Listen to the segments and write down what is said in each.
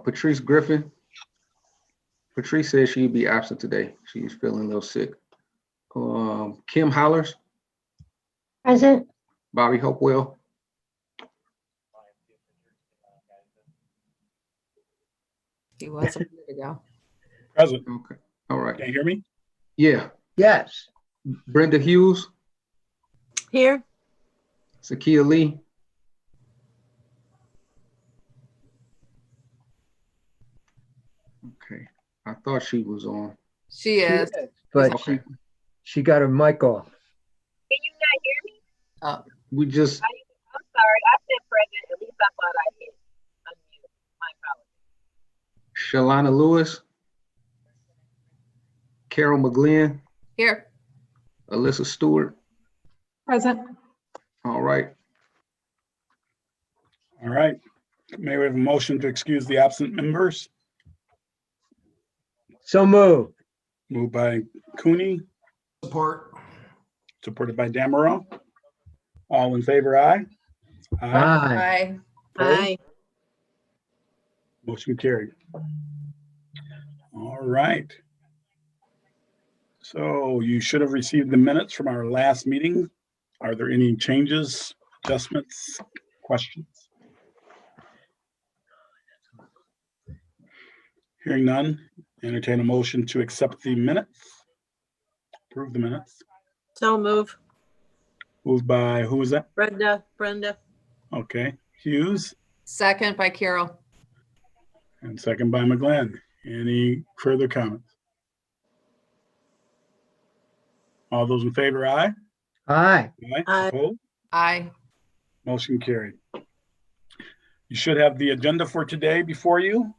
Patrice Griffin. Patrice says she'd be absent today. She's feeling a little sick. Kim Hollers. Present. Bobby Hopewell. He was a minute ago. Present. Okay. All right. Can you hear me? Yeah. Yes. Brenda Hughes. Here. Zakia Lee. Okay. I thought she was on. She is. But Okay. she got her mic off. Can you not hear me? We just, I'm sorry. I said present. At least I thought I hit unmute. My apologies. Shalana Lewis. Carol McGlynn. Here. Alyssa Stewart. Present. All right. All right. May we have a motion to excuse the absent members? So moved. Moved by Cooney, Support. supported by Damaro. All in favor, aye? Aye. Aye. Motion carried. All right. So you should have received the minutes from our last meeting. Are there any changes, adjustments, questions? Hearing none, entertain a motion to accept the minutes. Approve the minutes. So move. Moved by, who was that? Brenda. Okay, Hughes, Second by Carol. and second by McGlynn. Any further comments? All those in favor, aye? Aye. Aye. Opposed? Aye. Motion carried. You should have the agenda for today before you.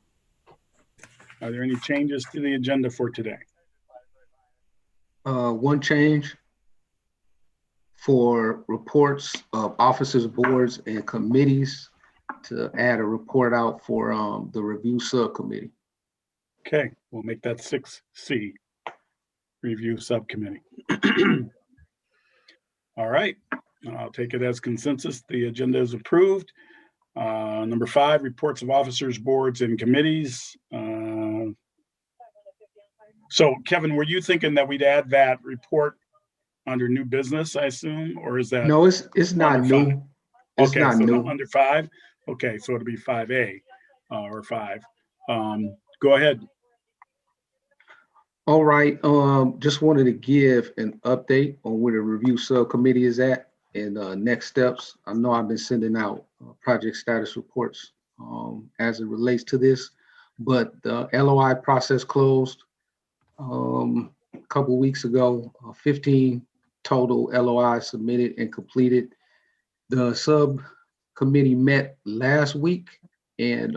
Are there any changes to the agenda for today? One change for reports of officers, boards, and committees to add a report out for the review subcommittee. Okay, we'll make that 6C, review subcommittee. All right, I'll take it as consensus. The agenda is approved. Number 5, reports of officers, boards, and committees. So Kevin, were you thinking that we'd add that report under new business, I assume, or is that? No, it's not Under five. new. It's Okay, not so new. under 5? Okay, so it'll be 5A or 5. Go ahead. All right, just wanted to give an update on where the review subcommittee is at and next steps. I know I've been sending out project status reports as it relates to this, but the LOI process closed a couple weeks ago. 15 total LOIs submitted and completed. The subcommittee met last week, and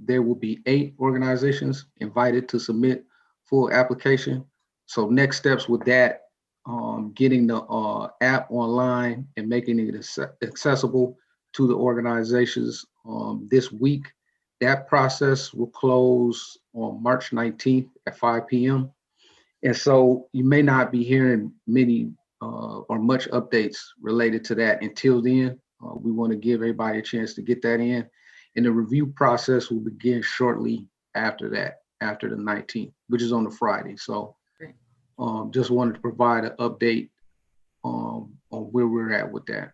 there will be 8 organizations invited to submit full application. So next steps with that, getting the app online and making it accessible to the organizations this week. That process will close on March 19th at 5 p.m. And so you may not be hearing many or much updates related to that until then. We want to give everybody a chance to get that in. And the review process will begin shortly after that, after the 19th, which is on the Friday. So just wanted to provide an update on where we're at with that.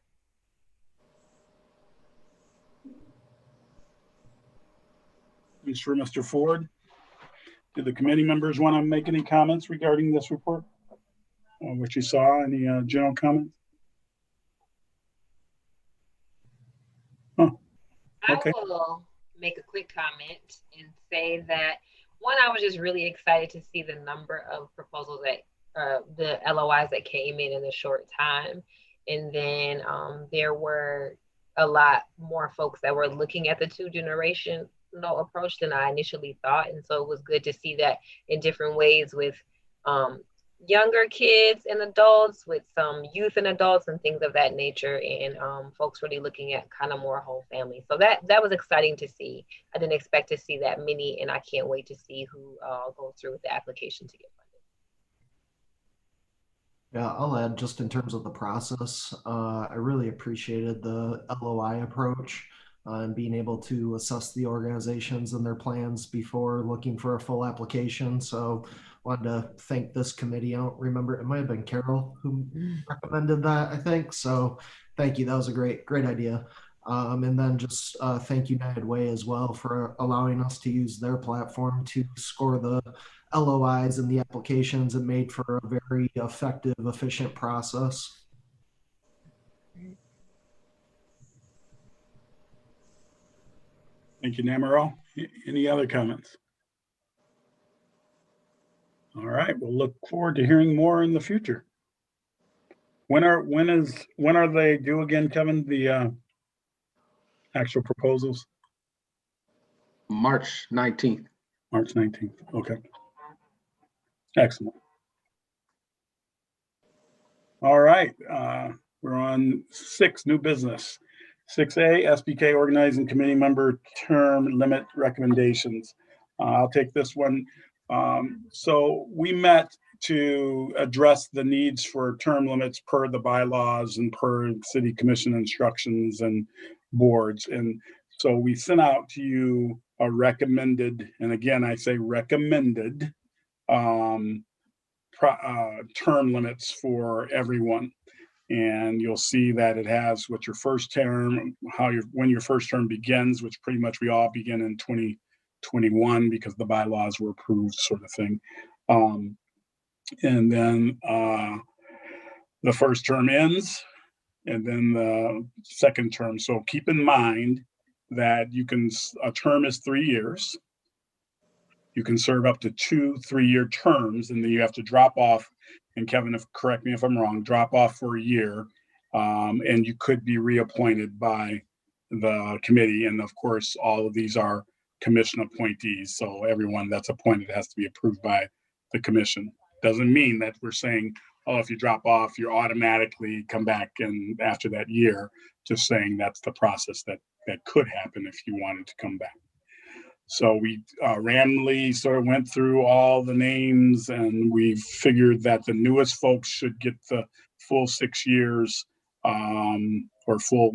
Thanks for Mr. Ford. Do the committee members want to make any comments regarding this report? Or what you saw, any general comments? Oh, okay. I will make a quick comment and say that one, I was just really excited to see the number of proposals that the LOIs that came in a short time. And then there were a lot more folks that were looking at the 2-generational approach than I initially thought. And so it was good to see that in different ways with younger kids and adults, with some youth and adults and things of that nature, and folks really looking at kind of more whole family. So that was exciting to see. I didn't expect to see that many, and I can't wait to see who goes through with the application to get funded. Yeah, I'll add just in terms of the process, I really appreciated the LOI approach. and being able to assess the organizations and their plans before looking for a full application. So wanted to thank this committee. I don't remember, it might have been Carol who recommended that, I think. So thank you. That was a great idea. And then just thank United Way as well for allowing us to use their platform to score the LOIs and the applications. It made for a very effective, efficient process. Thank you, Namaro. Any other comments? All right, we'll look forward to hearing more in the future. When are they due again, Kevin? The actual proposals? March 19th. March 19th. Okay. Excellent. All right. We're on 6, new business. 6A, SBK Organizing Committee Member Term Limit Recommendations. I'll take this one. So we met to address the needs for term limits per the bylaws and per city commission instructions and boards. And so we sent out to you a recommended, and again, I say recommended, term limits for everyone. And you'll see that it has what your first term, when your first term begins, which pretty much we all begin in 2021 because the bylaws were approved, sort of thing. And then the first term ends, and then the second term. So keep in mind that a term is 3 years. You can serve up to 2 3-year terms, and then you have to drop off. And Kevin, correct me if I'm wrong, drop off for a year, and you could be reappointed by the committee. And of course, all of these are commission appointees. So everyone that's appointed has to be approved by the commission. Doesn't mean that we're saying, oh, if you drop off, you automatically come back and after that year. Just saying that's the process that could happen if you wanted to come back. So we randomly sort of went through all the names, and we figured that the newest folks should get the full 6 years or full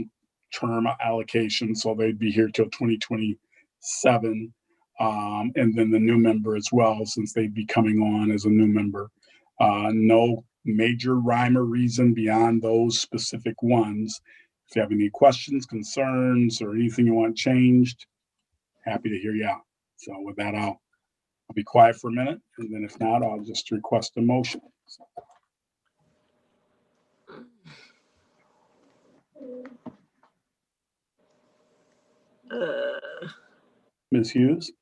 term allocation. So they'd be here till 2027. And then the new member as well, since they'd be coming on as a new member. No major rhyme or reason beyond those specific ones. If you have any questions, concerns, or anything you want changed, happy to hear you out. So with that, I'll be quiet for a minute, and then if not, I'll just request a motion. Ms. Hughes?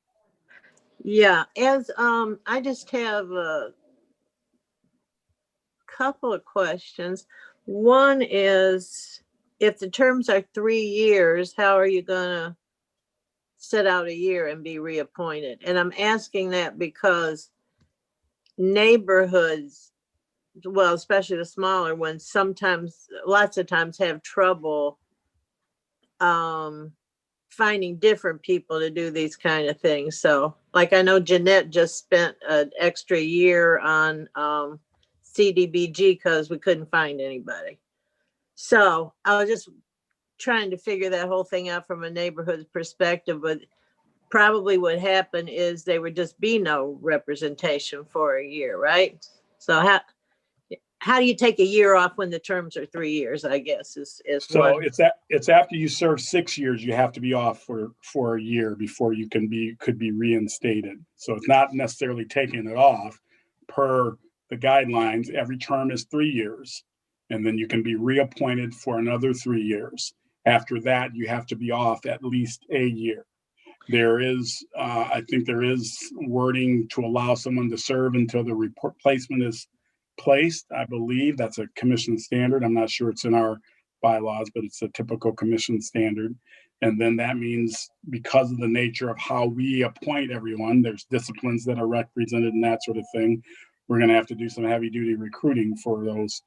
Yeah, I just have a couple of questions. One is, if the terms are 3 years, how are you gonna sit out a year and be reappointed? And I'm asking that because neighborhoods, well, especially the smaller ones, lots of times have trouble finding different people to do these kind of things. So like, I know Jeanette just spent an extra year on CDBG because we couldn't find anybody. So I was just trying to figure that whole thing out from a neighborhood perspective, but probably what happened is there would just be no representation for a year, right? So how do you take a year off when the terms are 3 years, I guess is So one. it's after you serve 6 years, you have to be off for a year before you could be reinstated. So it's not necessarily taking it off. Per the guidelines, every term is 3 years, and then you can be reappointed for another 3 years. After that, you have to be off at least a year. There is, I think there is wording to allow someone to serve until the replacement is placed. I believe that's a commission standard. I'm not sure it's in our bylaws, but it's a typical commission standard. And then that means, because of the nature of how we appoint everyone, there's disciplines that are represented and that sort of thing. We're going to have to do some heavy duty recruiting for those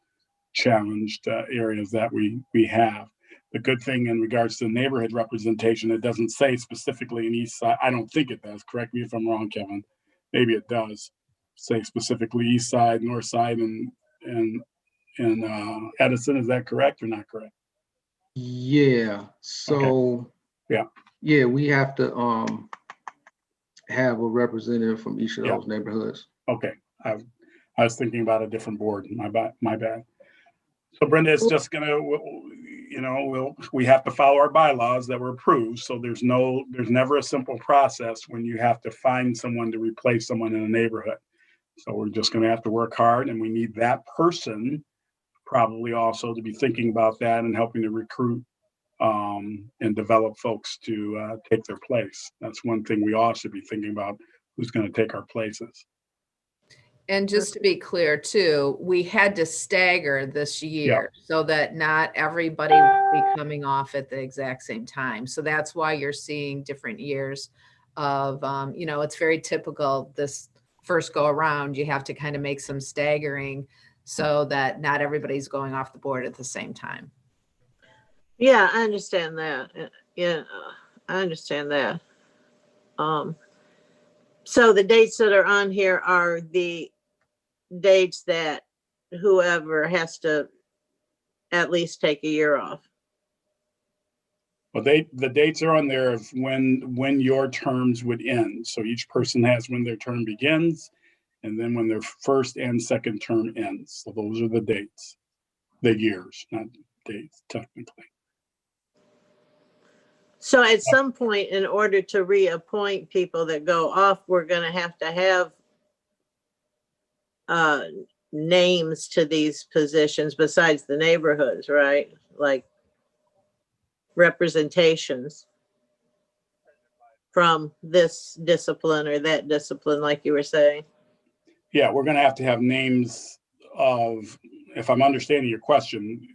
challenged areas that we have. The good thing in regards to neighborhood representation, it doesn't say specifically in East Side. I don't think it does. Correct me if I'm wrong, Kevin. Maybe it does say specifically East Side, North Side, and Edison. Is that correct or not correct? Yeah, so Yeah, we have to have a representative from each of Yeah. those neighborhoods. Okay, I was thinking about a different board. My bad. So Brenda, it's just gonna, we have to follow our bylaws that were approved. So there's never a simple process when you have to find someone to replace someone in a neighborhood. So we're just gonna have to work hard, and we need that person probably also to be thinking about that and helping to recruit and develop folks to take their place. That's one thing we all should be thinking about, who's gonna take our places. And just to be clear too, we had to stagger this year so that not everybody would be coming off at the exact same time. So that's why you're seeing different years of, it's very typical this first go around, you have to kind of make some staggering so that not everybody's going off the board at the same time. Yeah, I understand that. Yeah, I understand that. So the dates that are on here are the dates that whoever has to at least take a year off. Well, the dates are on there of when your terms would end. So each person has when their term begins, and then when their first and second term ends. So those are the dates, the years, not dates technically. So at some point, in order to reappoint people that go off, we're going to have names to these positions besides the neighborhoods, right? Like representations from this discipline or that discipline, like you were saying. Yeah, we're going to have names of, if I'm understanding your question,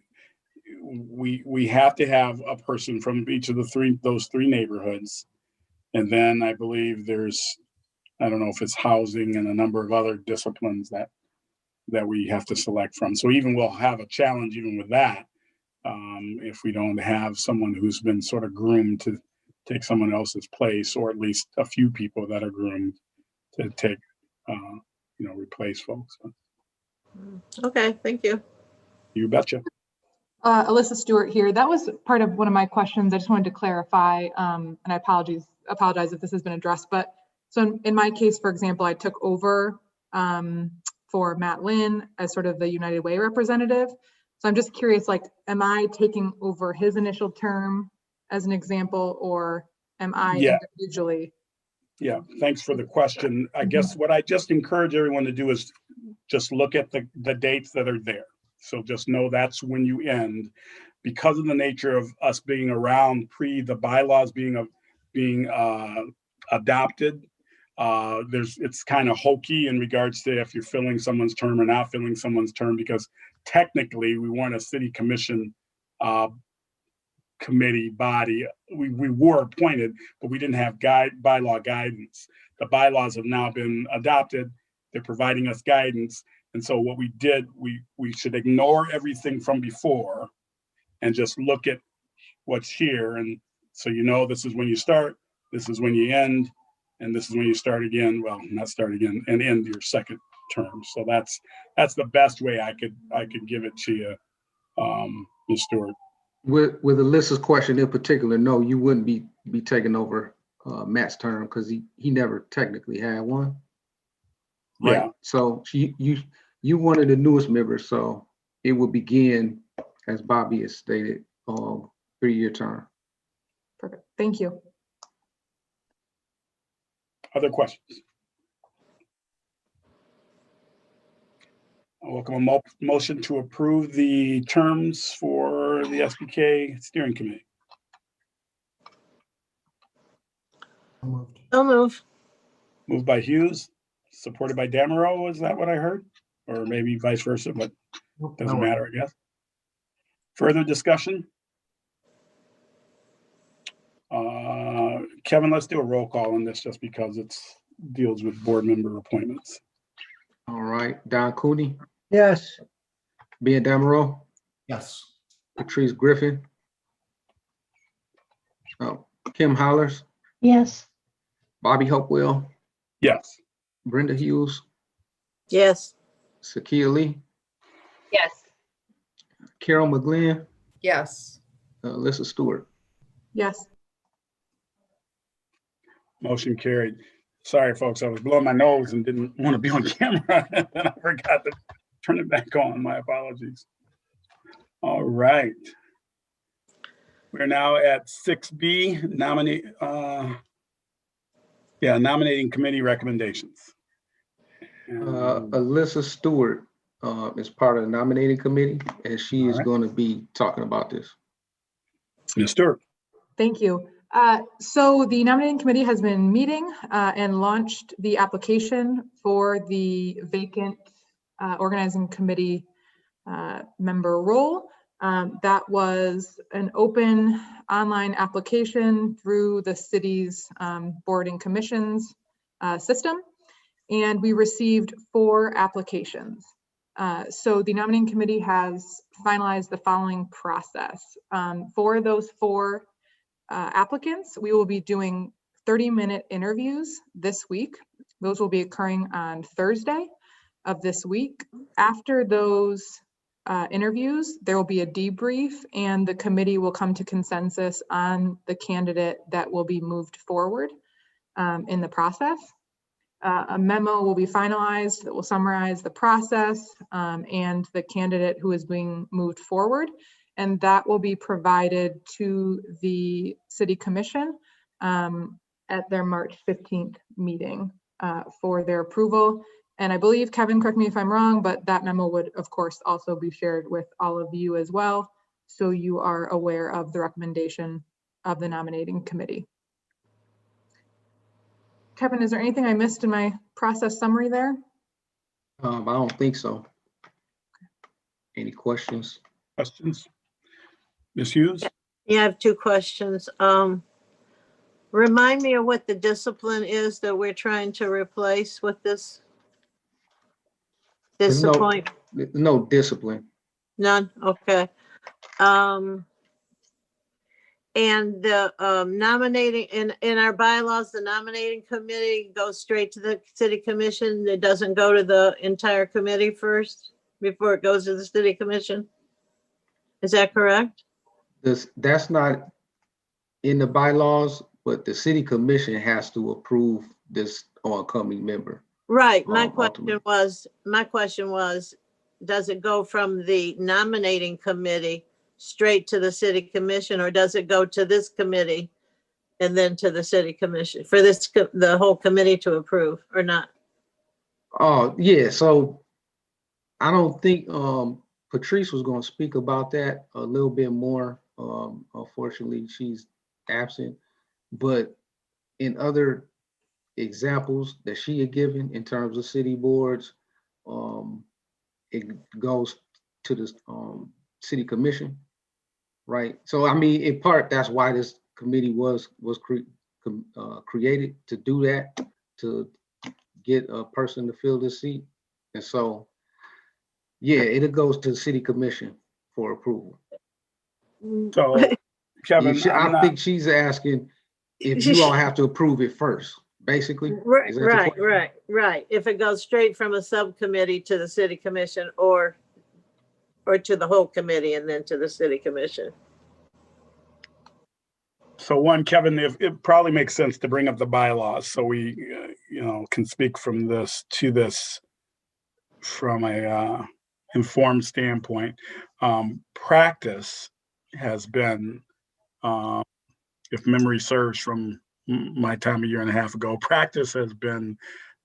we have to have a person from each of those three neighborhoods. And then I believe there's, I don't know if it's housing and a number of other disciplines that we have to select from. So even we'll have a challenge even with that, if we don't have someone who's been sort of groomed to take someone else's place, or at least a few people that are groomed to take, replace folks. Okay, thank you. You betcha. Alyssa Stewart here. That was part of one of my questions. I just wanted to clarify, and I apologize if this has been addressed. But so in my case, for example, I took over for Matt Lynn as sort of the United Way representative. So I'm just curious, like, am I taking over his initial term as an example, or am I individually? Yeah, thanks for the question. I guess what I just encourage everyone to do is just look at the dates that are there. So just know that's when you end, because of the nature of us being around pre the bylaws being adopted. It's kind of hokey in regards to if you're filling someone's term or not filling someone's term, because technically we weren't a city commission committee body. We were appointed, but we didn't have bylaw guidance. The bylaws have now been adopted. They're providing us guidance. And so what we did, we should ignore everything from before and just look at what's here. And so, this is when you start, this is when you end, and this is when you start again. Well, not start again and end your second term. So that's the best way I could give it to you, Ms. Stewart. With Alyssa's question in particular, no, you wouldn't be taking over Matt's term because he never technically had one. Right. Yeah. So you one of the newest members, so it will begin, as Bobby has stated, 3-year term. Perfect. Thank you. Other questions? I'll welcome a motion to approve the terms for the SBK steering committee. I'll move. Moved by Hughes, supported by Damerow. Is that what I heard? Or maybe vice versa, but doesn't matter, I guess. Further discussion? Kevin, let's do a roll call on this just because it deals with board member appointments. All right, Don Cooney, Yes. Ben Damerow, Yes. Patrice Griffin, Kim Hollers, Yes. Bobby Hopewell, Yes. Brenda Hughes, Yes. Sakia Lee, Yes. Carol McGlynn, Yes. Alyssa Stewart. Yes. Motion carried. Sorry, folks, I was blowing my nose and didn't want to be on camera. And I forgot to turn it back on. My apologies. All right. We're now at 6B, nominating committee recommendations. Alyssa Stewart is part of the nominating committee, and she is going to be talking about this. Ms. Stewart. Thank you. So the nominating committee has been meeting and launched the application for the vacant organizing committee member role. That was an open online application through the city's board and commissions system, and we received 4 applications. So the nominating committee has finalized the following process. For those 4 applicants, we will be doing 30-minute interviews this week. Those will be occurring on Thursday of this week. After those interviews, there will be a debrief, and the committee will come to consensus on the candidate that will be moved forward in the process. A memo will be finalized that will summarize the process and the candidate who is being moved forward, and that will be provided to the City Commission at their March 15th meeting for their approval. And I believe, Kevin, correct me if I'm wrong, but that memo would, of course, also be shared with all of you as well, so you are aware of the recommendation of the nominating committee. Kevin, is there anything I missed in my process summary there? I don't think so. Any questions? Questions? Ms. Hughes? Yeah, I have 2 questions. Remind me of what the discipline is that we're trying to replace with this There's appointment. no discipline. None? Okay. And the nominating, in our bylaws, the nominating committee goes straight to the City Commission. It doesn't go to the entire committee first before it goes to the City Commission. Is that correct? That's not in the bylaws, but the City Commission has to approve this oncoming member. Right. My question was, does it go from the nominating committee straight to the City Commission, or does it go to this committee and then to the City Commission for the whole committee to approve, or not? Oh, yeah. So I don't think Patrice was going to speak about that a little bit more. Unfortunately, she's absent. But in other examples that she had given in terms of city boards, it goes to the City Commission, right? So I mean, in part, that's why this committee was created, to do that, to get a person to fill this seat. And so, yeah, it goes to the City Commission for approval. So, Kevin, I think she's asking if you all have to approve it first, basically. Right. If it goes straight from a subcommittee to the City Commission, or to the whole committee and then to the City Commission. So one, Kevin, it probably makes sense to bring up the bylaws so we, can speak from this to this from a informed standpoint. Practice has been, if memory serves from my time a year and a half ago, practice has been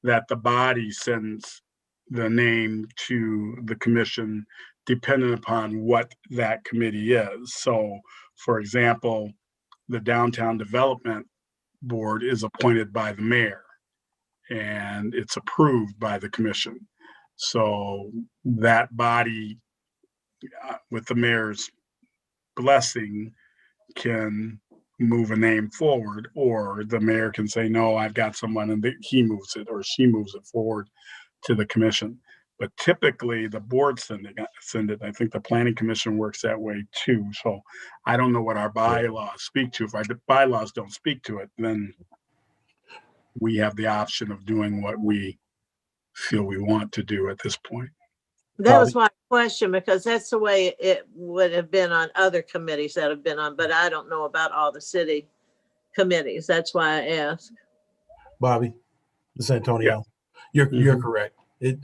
that the body sends the name to the commission depending upon what that committee is. So, for example, the Downtown Development Board is appointed by the mayor and it's approved by the commission. So that body, with the mayor's blessing, can move a name forward, or the mayor can say, no, I've got someone, and he moves it or she moves it forward to the commission. But typically the board send it. I think the planning commission works that way too. So I don't know what our bylaws speak to. If our bylaws don't speak to it, then we have the option of doing what we feel we want to do at this point. That was my question, because that's the way it would have been on other committees that have been on, but I don't know about all the city committees. That's why I asked. Bobby, this is Antonio. You're correct. You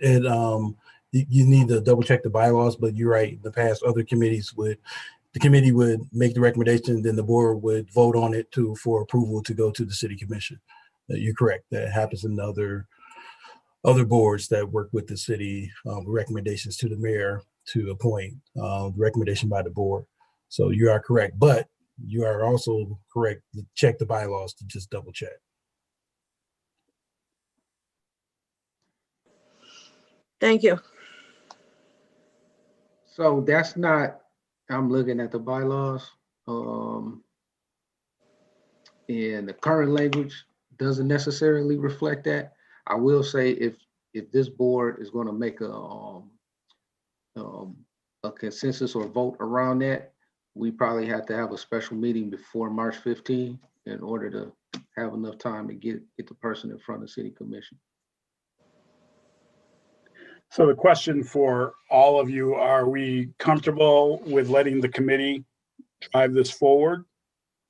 need to double check the bylaws, but you're right. In the past, other committees the committee would make the recommendation, then the board would vote on it for approval to go to the city commission. You're correct. That happens in other boards that work with the city, recommendations to the mayor to appoint, recommendation by the board. So you are correct, but you are also correct to check the bylaws to just double check. Thank you. So that's not, I'm looking at the bylaws. And the current language doesn't necessarily reflect that. I will say if this board is going to make a consensus or vote around that, we probably have to have a special meeting before March 15 in order to have enough time to get the person in front of city commission. So the question for all of you, are we comfortable with letting the committee drive this forward?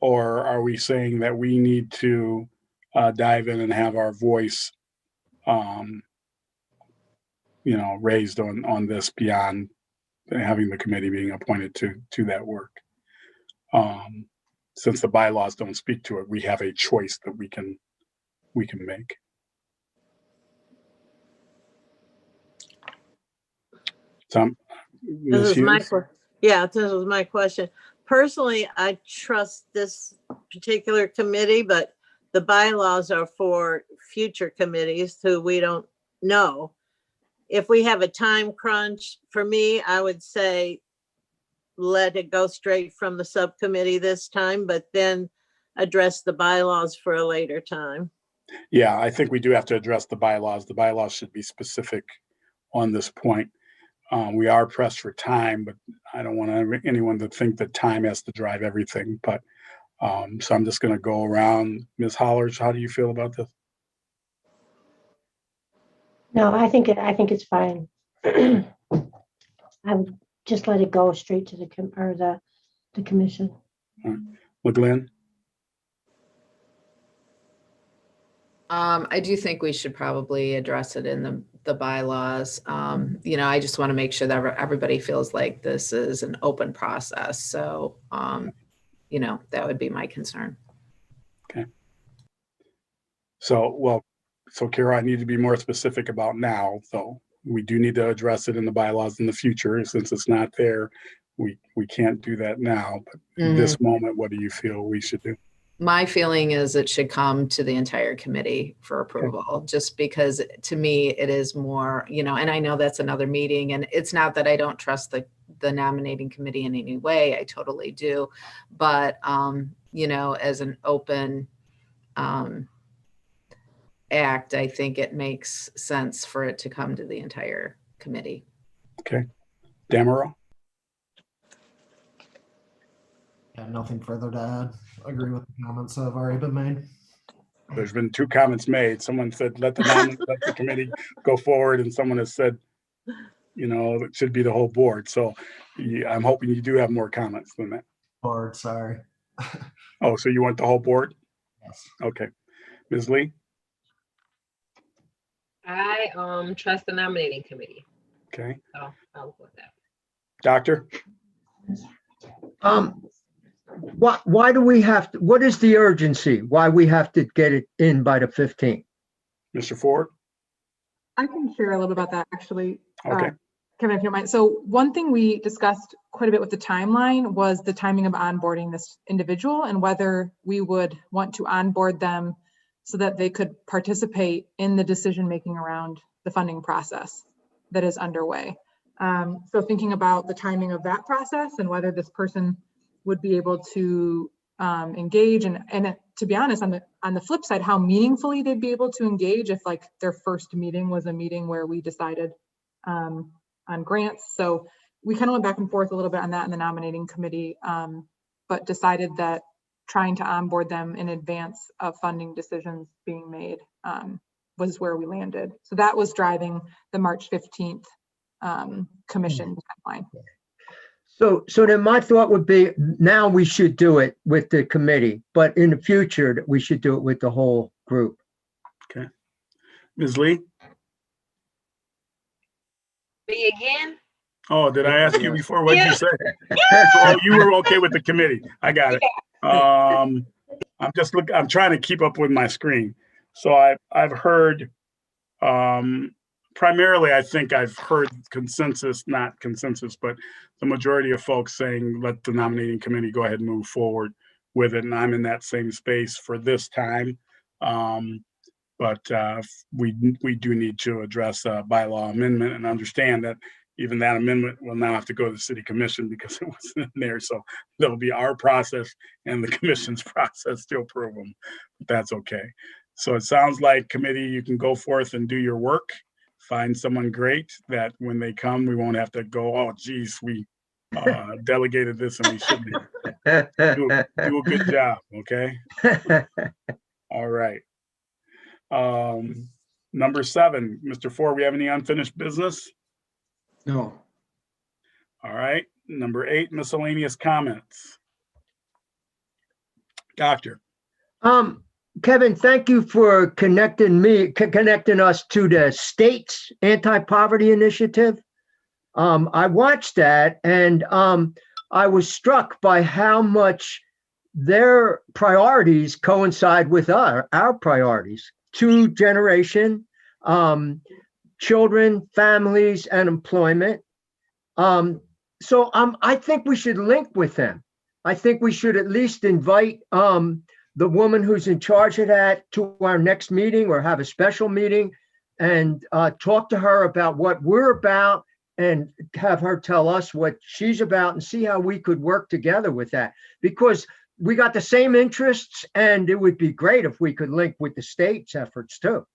Or are we saying that we need to dive in and have our voice, raised on this beyond having the committee being appointed to that work? Since the bylaws don't speak to it, we have a choice that we can make. This was my question. Personally, I trust this particular committee, but the bylaws are for future committees who we don't know. If we have a time crunch, for me, I would say let it go straight from the subcommittee this time, but then address the bylaws for a later time. Yeah, I think we do have to address the bylaws. The bylaws should be specific on this point. We are pressed for time, but I don't want anyone to think that time has to drive everything. But so I'm just going to go around. Ms. Hollers, how do you feel about this? No, I think it's fine. I would just let it go straight to the commission. All right. LeGlynn? I do think we should probably address it in the bylaws. I just want to make sure that everybody feels like this is an open process. So, that would be my concern. Okay. So Kara, I need to be more specific about now, though. We do need to address it in the bylaws in the future. Since it's not there, we can't do that now. But in this moment, what do you feel we should do? My feeling is it should come to the entire committee for approval, just because to me it is more, and I know that's another meeting, and it's not that I don't trust the nominating committee in any way. I totally do. But, as an open act, I think it makes sense for it to come to the entire committee. Okay. Damaro? Yeah, nothing further to add. I agree with the comments that have already been made. There's been 2 comments made. Someone said, let the committee go forward. And someone has said, it should be the whole board. So I'm hoping you do have more comments than that. Board, sorry. Oh, so you want the whole board? Yes. Okay. Ms. Lee? I trust the nominating committee. Okay. So I'll go with that. Doctor? Why do we have to, what is the urgency? Why we have to get it in by the 15th? Mr. Ford? I can share a little bit about that, actually. Okay. Kevin, if you don't mind. So one thing we discussed quite a bit with the timeline was the timing of onboarding this individual and whether we would want to onboard them so that they could participate in the decision-making around the funding process that is underway. So thinking about the timing of that process and whether this person would be able to engage and to be honest, on the flip side, how meaningfully they'd be able to engage if like their first meeting was a meeting where we decided on grants. So we kind of went back and forth a little bit on that in the nominating committee, but decided that trying to onboard them in advance of funding decisions being made was where we landed. So that was driving the March 15th commission timeline. So then my thought would be now we should do it with the committee, but in the future that we should do it with the whole group. Okay. Ms. Lee? Me again? Oh, did I ask you before? What did you Yeah. say? Oh, you were okay with the committee. I got it. I'm trying to keep up with my screen. So I've heard, primarily, I think I've heard consensus, not consensus, but the majority of folks saying, let the nominating committee go ahead and move forward with it. And I'm in that same space for this time. But we do need to address a bylaw amendment and understand that even that amendment will now have to go to the city commission because it wasn't in there. So there'll be our process and the commission's process to approve them. But that's okay. So it sounds like committee, you can go forth and do your work. Find someone great that when they come, we won't have to go, oh, geez, we delegated this and we shouldn't do a good job. Okay. All right. Number 7, Mr. Ford, we have any unfinished business? No. All right. Number 8, miscellaneous comments. Doctor. Kevin, thank you for connecting us to the state's anti-poverty initiative. I watched that and I was struck by how much their priorities coincide with our priorities. 2 generation, children, families, and employment. So I think we should link with them. I think we should at least invite the woman who's in charge of that to our next meeting or have a special meeting and talk to her about what we're about and have her tell us what she's about and see how we could work together with that. Because we got the same interests and it would be great if we could link with the state's efforts too.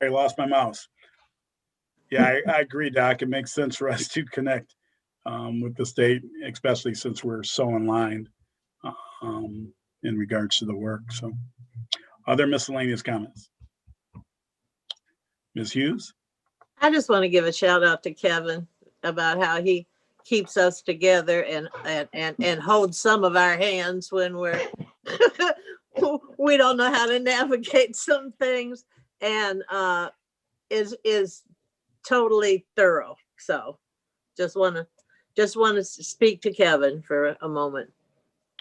I lost my mouse. Yeah, I agree, Doc. It makes sense for us to connect with the state, especially since we're so aligned in regards to the work. So, other miscellaneous comments? Ms. Hughes? I just want to give a shout out to Kevin about how he keeps us together and holds some of our hands when we don't know how to navigate some things, and is totally thorough. So just want to speak to Kevin for a moment.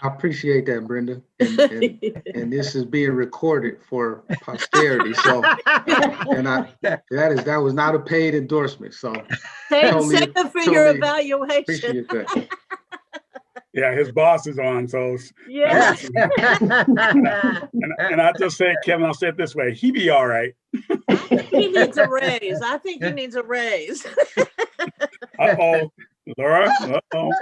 I appreciate that, Brenda. And this is being recorded for posterity. So, and that was not a paid endorsement. So Save it for your evaluation. Appreciate that. Yeah, his boss is on, so yeah. and I just say, Kevin, I'll say it this way: he be all right. He needs a raise. I think he needs a raise. Uh-oh, Laura. Uh-oh.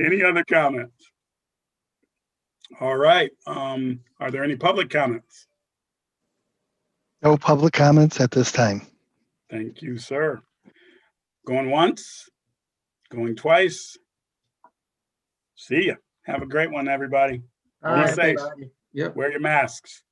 Any other comments? All right. Are there any public comments? No public comments at this time. Thank you, sir. Going once, going twice. See ya. Have a great one, everybody. Be safe. Yep. Wear your masks.